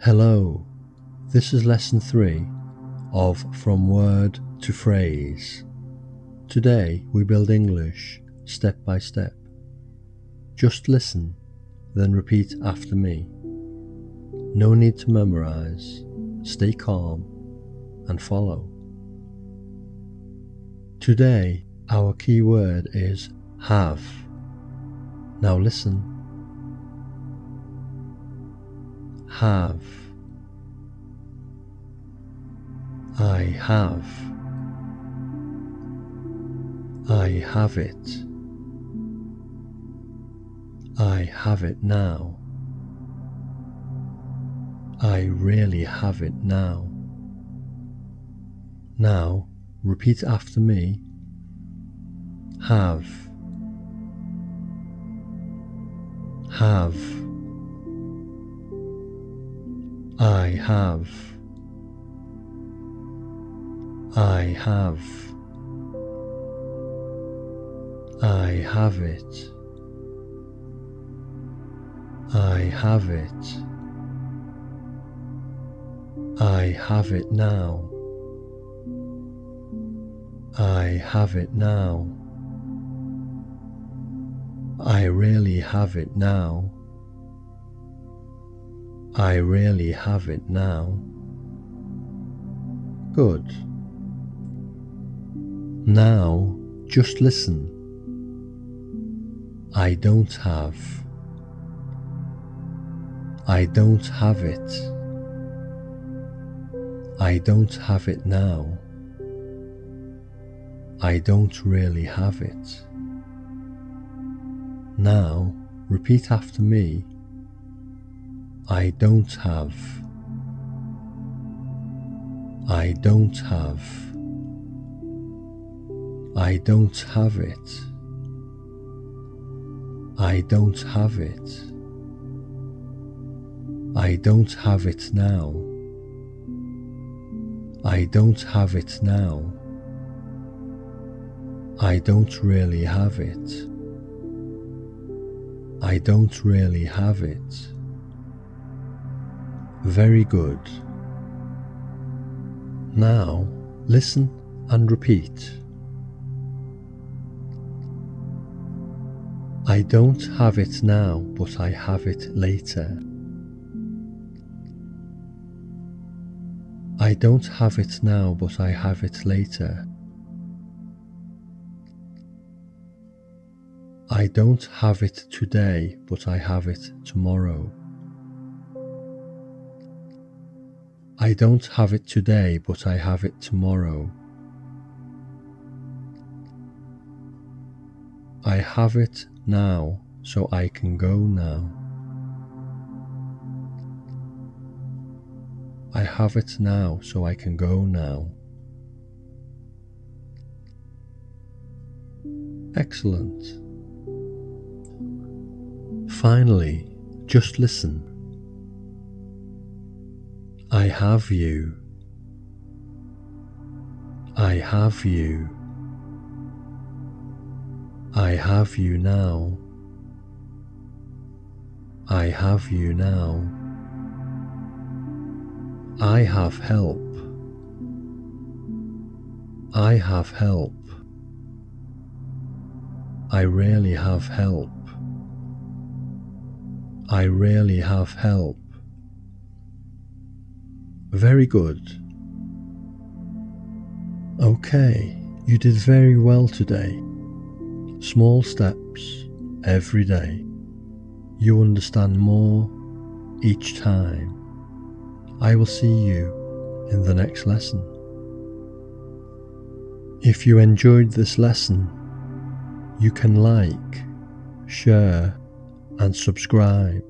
Hello, this is lesson 3 of From Word to Phrase. Today we build English step by step. Just listen, then repeat after me. No need to memorize, stay calm and follow. Today our key word is have. Now listen. Have. I have. I have it. I have it now. I really have it now. Now, repeat after me. Have. Have. I have. I have. I have it. I have it. I have it now. I have it now. I really have it now. I really have it now. Good. Now, just listen. I don't have. I don't have it. I don't have it now. I don't really have it. Now, repeat after me. I don't have. I don't have. I don't have it. I don't have it. I don't have it now. I don't have it now. I don't really have it. I don't really have it. Very good. Now, listen and repeat. I don't have it now, but I have it later. I don't have it now, but I have it later. I don't have it today, but I have it tomorrow. I don't have it today, but I have it tomorrow. I have it now, so I can go now. I have it now, so I can go now. Excellent. Finally, just listen. I have you. I have you. I have you now. I have you now. I have help. I have help. I really have help. I really have help. Very good. Okay, you did very well today. Small steps every day. You understand more each time. I will see you in the next lesson. If you enjoyed this lesson, you can like, share and subscribe.